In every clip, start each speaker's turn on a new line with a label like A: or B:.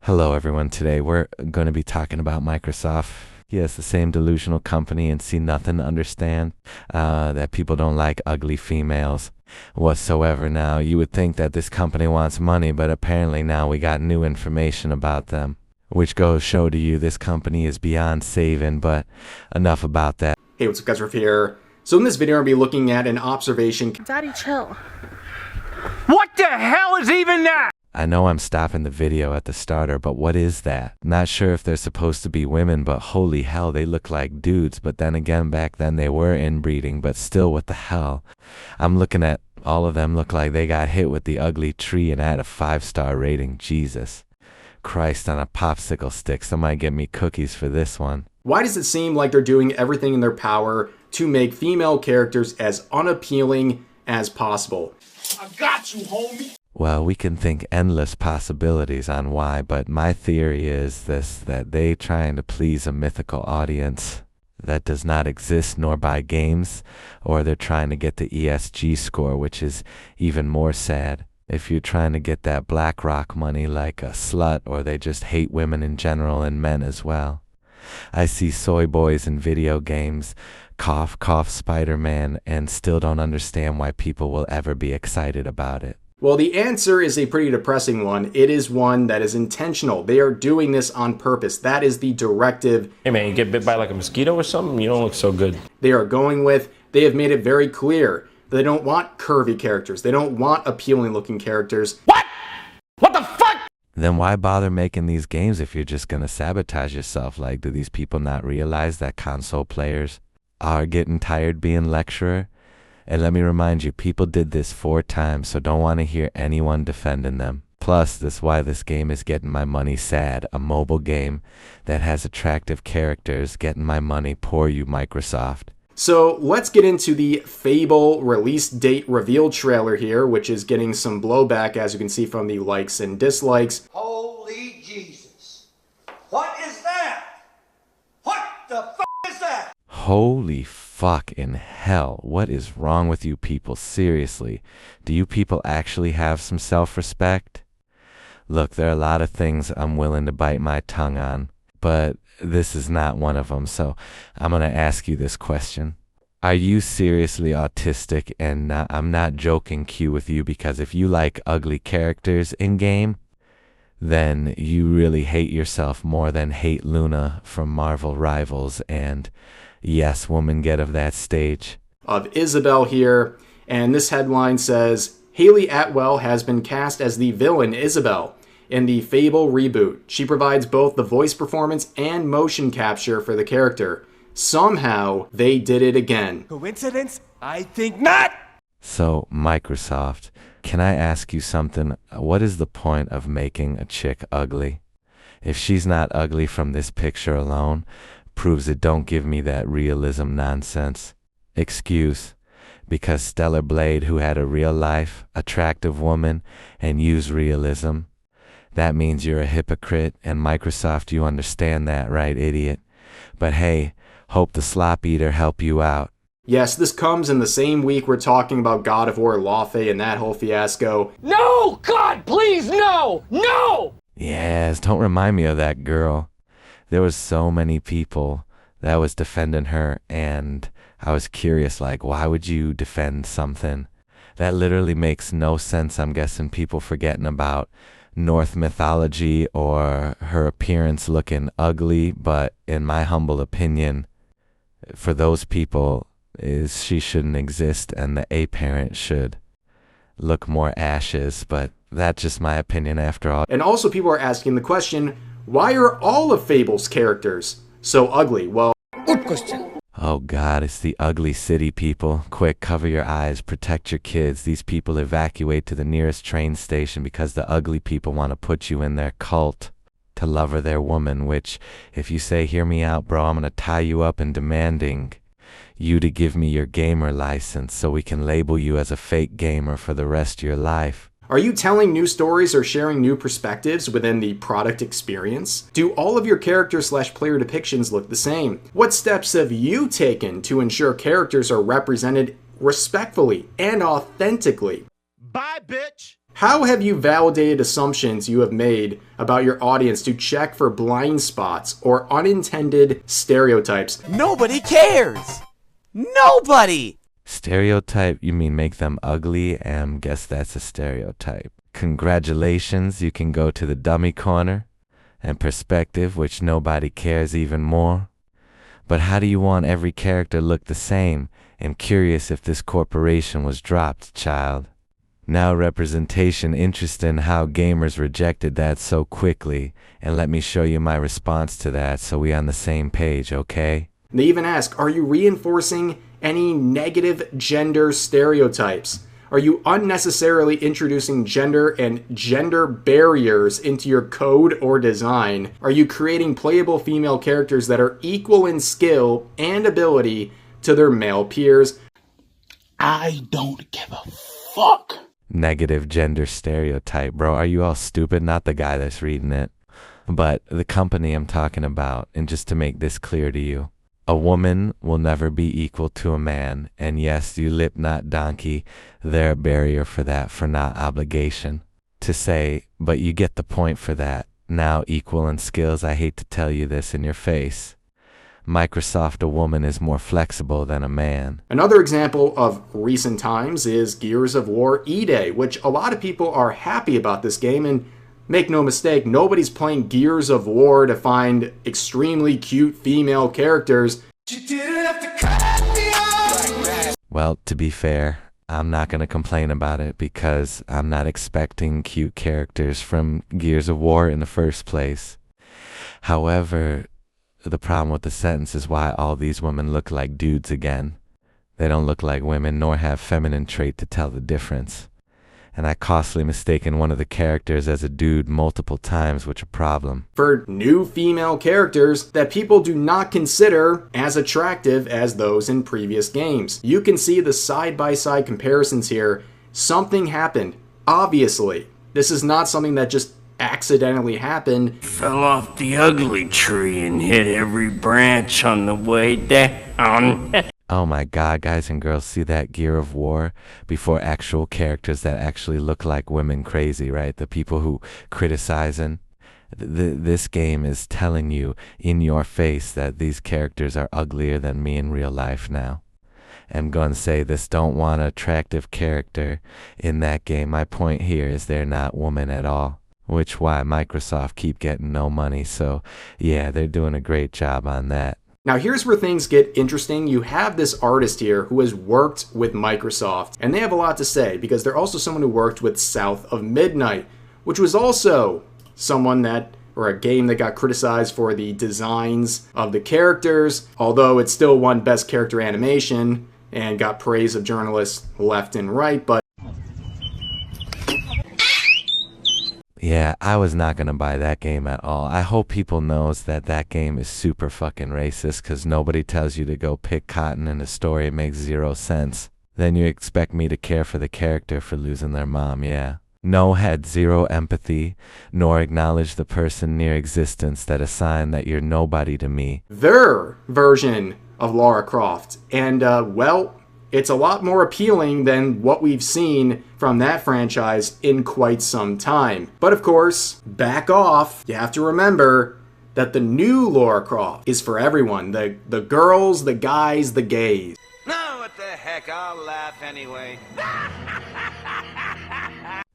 A: Hello everyone, today we're going to be talking about Microsoft. Yes, the same delusional company and see nothing to understand, that people don't like ugly females whatsoever. Now, you would think that this company wants money, but apparently now we got new information about them, which goes show to you this company is beyond saving, but enough about that.
B: Hey, what's up guys, Riff here. So in this video, I'll be looking at an observation.
C: Daddy, chill.
D: What the hell is even that?
A: I know I'm stopping the video at the starter, but what is that? Not sure if they're supposed to be women, but holy hell, they look like dudes. But then again, back then they were inbreeding, but still, what the hell? I'm looking at all of them look like they got hit with the ugly tree and had a 5-star rating. Jesus Christ on a popsicle stick. Somebody get me cookies for this one.
B: Why does it seem like they're doing everything in their power to make female characters as unappealing as possible?
D: I got you, homie.
A: Well, we can think endless possibilities on why, but my theory is this, that they trying to please a mythical audience that does not exist nor by games, or they're trying to get the ESG score, which is even more sad. If you're trying to get that BlackRock money like a slut, or they just hate women in general and men as well. I see soy boys in video games, cough, cough, Spider-Man, and still don't understand why people will ever be excited about it.
B: Well, the answer is a pretty depressing one. It is one that is intentional. They are doing this on purpose. That is the directive.
E: Hey man, you get bit by like a mosquito or something? You don't look so good.
B: They are going with. They have made it very clear that they don't want curvy characters. They don't want appealing looking characters.
D: What? What the fuck?
A: Then why bother making these games if you're just gonna sabotage yourself? Like, do these people not realize that console players are getting tired being lecturer? And let me remind you, people did this 4 times, so don't want to hear anyone defending them. Plus, this is why this game is getting my money sad. A mobile game that has attractive characters getting my money, poor you, Microsoft.
B: So let's get into the Fable release date reveal trailer here, which is getting some blowback, as you can see from the likes and dislikes.
F: Holy Jesus. What is that? What the f*** is that?
A: Holy fucking hell, what is wrong with you people? Seriously, do you people actually have some self-respect? Look, there are a lot of things I'm willing to bite my tongue on, but this is not one of them, so I'm gonna ask you this question. Are you seriously autistic? And I'm not joking, Q, with you, because if you like ugly characters in-game, then you really hate yourself more than hate Luna from Marvel Rivals, and yes, woman, get of that stage.
B: Of Isabelle here, and this headline says, Hayley Atwell has been cast as the villain Isabelle in the Fable reboot. She provides both the voice performance and motion capture for the character. Somehow, they did it again.
D: Coincidence? I think not!
A: So, Microsoft, can I ask you something? What is the point of making a chick ugly? If she's not ugly from this picture alone, proves it don't give me that realism nonsense. Excuse, because Stellar Blade, who had a real life, attractive woman, and used realism, that means you're a hypocrite, and Microsoft, you understand that, right, idiot? But hey, hope the slop eater help you out.
B: Yes, this comes in the same week we're talking about God of War Lothé and that whole fiasco.
D: No! God, please, no! No!
A: Yes, don't remind me of that girl. There was so many people that was defending her, and I was curious, like, why would you defend something that literally makes no sense? I'm guessing people forgetting about Norse mythology or her appearance looking ugly, but in my humble opinion, for those people, is she shouldn't exist and the A-parent should look more ashes, but that's just my opinion after all.
B: And also people are asking the question, why are all of Fable's characters so ugly? Well,
D: Good question.
A: Oh God, it's the ugly city, people. Quick, cover your eyes, protect your kids. These people evacuate to the nearest train station because the ugly people want to put you in their cult to lover their woman, which, if you say, hear me out, bro, I'm gonna tie you up and demanding you to give me your gamer license so we can label you as a fake gamer for the rest of your life.
B: are you telling new stories or sharing new perspectives within the product experience? Do all of your character/player depictions look the same? What steps have you taken to ensure characters are represented respectfully and authentically?
D: Bye, bitch!
B: How have you validated assumptions you have made about your audience to check for blind spots or unintended stereotypes?
C: Nobody cares! Nobody!
A: Stereotype? You mean make them ugly? Guess that's a stereotype. Congratulations, you can go to the dummy corner. And perspective, which nobody cares even more. But how do you want every character look the same? I'm curious if this corporation was dropped, child. Now representation, interesting how gamers rejected that so quickly, and let me show you my response to that so we on the same page, okay?
B: They even ask, are you reinforcing any negative gender stereotypes? Are you unnecessarily introducing gender and gender barriers into your code or design? Are you creating playable female characters that are equal in skill and ability to their male peers?
G: I don't give a fuck.
A: Negative gender stereotype, bro. Are you all stupid? Not the guy that's reading it, but the company I'm talking about. And just to make this clear to you, a woman will never be equal to a man. And yes, you lip not donkey, they're a barrier for that, for not obligation. To say, but you get the point for that. Now equal in skills, I hate to tell you this in your face. Microsoft, a woman is more flexible than a man.
B: Another example of recent times is Gears of War E-Day, which a lot of people are happy about this game, and make no mistake, nobody's playing Gears of War to find extremely cute female characters.
A: Well, to be fair, I'm not going to complain about it because I'm not expecting cute characters from Gears of War in the first place. However, the problem with the sentence is why all these women look like dudes again. They don't look like women nor have feminine trait to tell the difference. And I costly mistaken one of the characters as a dude multiple times, which a problem.
B: For new female characters that people do not consider as attractive as those in previous games. You can see the side-by-side comparisons here. Something happened. Obviously, this is not something that just accidentally happened.
H: Fell off the ugly tree and hit every branch on the way down.
A: Oh my god, guys and girls, see that Gear of War before actual characters that actually look like women crazy, right? The people who criticizing. This game is telling you in your face that these characters are uglier than me in real life now. I'm gonna say this, don't want an attractive character in that game. My point here is they're not women at all. Which why Microsoft keep getting no money, so yeah, they're doing a great job on that.
B: Now here's where things get interesting. You have this artist here who has worked with Microsoft, and they have a lot to say because they're also someone who worked with South of Midnight, which was also someone that, or a game that got criticized for the designs of the characters, although it still won Best Character Animation and got praise of journalists left and right, but
A: yeah, I was not gonna buy that game at all. I hope people knows that that game is super fucking racist, cause nobody tells you to go pick cotton in a story. It makes zero sense. Then you expect me to care for the character for losing their mom, yeah. No, had zero empathy, nor acknowledge the person near existence, that a sign that you're nobody to me.
B: Their version of Lara Croft. And, well, it's a lot more appealing than what we've seen from that franchise in quite some time. But of course, back off. You have to remember that the new Lara Croft is for everyone. The girls, the guys, the gays.
I: No, what the heck, I'll laugh anyway.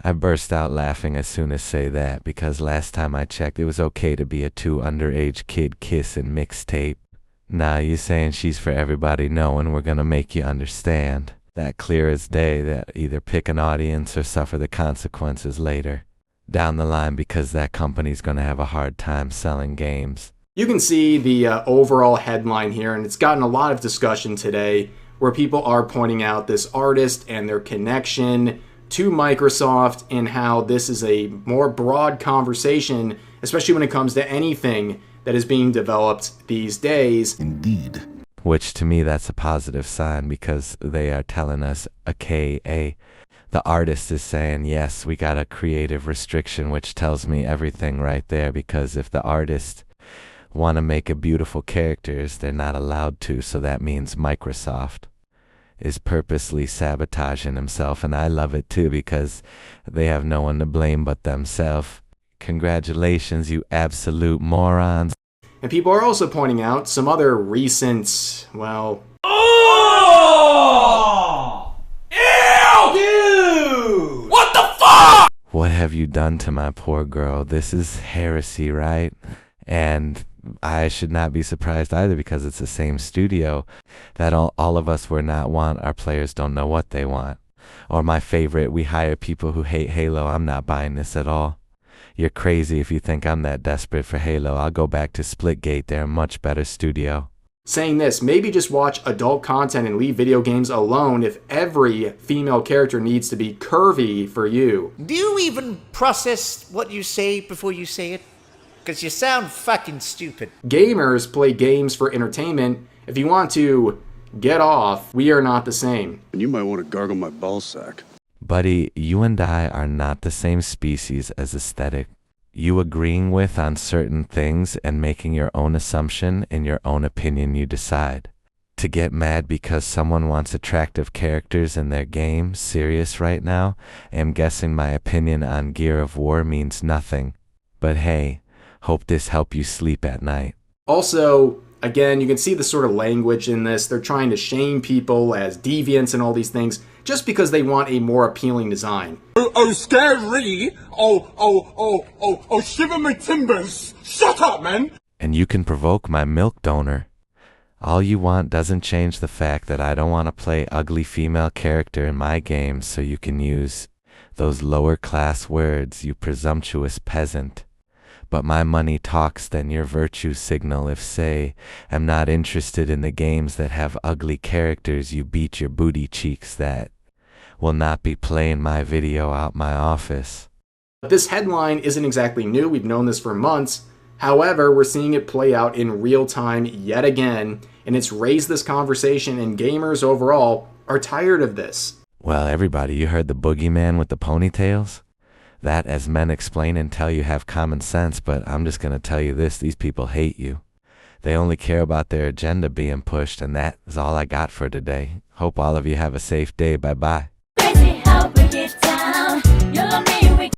A: I burst out laughing as soon as say that, because last time I checked, it was okay to be a 2 underage kid kissing mixtape. Nah, you saying she's for everybody knowing we're gonna make you understand. That clear as day that either pick an audience or suffer the consequences later. Down the line, because that company's gonna have a hard time selling games.
B: You can see the overall headline here, and it's gotten a lot of discussion today where people are pointing out this artist and their connection to Microsoft and how this is a more broad conversation, especially when it comes to anything that is being developed these days.
G: Indeed.
A: Which to me, that's a positive sign, because they are telling us, the artist is saying, yes, we got a creative restriction, which tells me everything right there, because if the artist want to make a beautiful characters, they're not allowed to, so that means Microsoft. is purposely sabotaging himself, and I love it too because they have no one to blame but themselves. Congratulations, you absolute morons.
B: And people are also pointing out some other recent, well...
F: Oh! Ew! Dude! What the fuck?
A: What have you done to my poor girl? This is heresy, right? And I should not be surprised either because it's the same studio that all of us would not want. Our players don't know what they want. Or my favorite, we hire people who hate Halo. I'm not buying this at all. You're crazy if you think I'm that desperate for Halo. I'll go back to Splitgate. They're a much better studio.
B: Saying this, maybe just watch adult content and leave video games alone if every female character needs to be curvy for you.
C: Do you even process what you say before you say it? Because you sound fucking stupid.
B: Gamers play games for entertainment. If you want to get off, we are not the same.
J: You might want to gargle my ballsack.
A: Buddy, you and I are not the same species as aesthetic. You agreeing with on certain things and making your own assumption and your own opinion you decide. To get mad because someone wants attractive characters in their game, serious right now, I'm guessing my opinion on Gear of War means nothing. But hey, hope this help you sleep at night.
B: Also, again, you can see the sort of language in this. They're trying to shame people as deviants and all these things just because they want a more appealing design.
K: Oh, scary! Oh, shiver my timbers! Shut up, man!
A: And you can provoke my milk donor. All you want doesn't change the fact that I don't want to play ugly female character in my games, so you can use those lower class words, you presumptuous peasant. But my money talks than your virtue signal if, say, I'm not interested in the games that have ugly characters you beat your booty cheeks that will not be playing my video out my office.
B: This headline isn't exactly new, we've known this for months. However, we're seeing it play out in real time yet again, and it's raised this conversation, and gamers overall are tired of this.
A: Well, everybody, you heard the boogeyman with the ponytails? That, as men explain and tell you, have common sense, but I'm just going to tell you this, these people hate you. They only care about their agenda being pushed, and that is all I got for today. Hope all of you have a safe day. Bye-bye.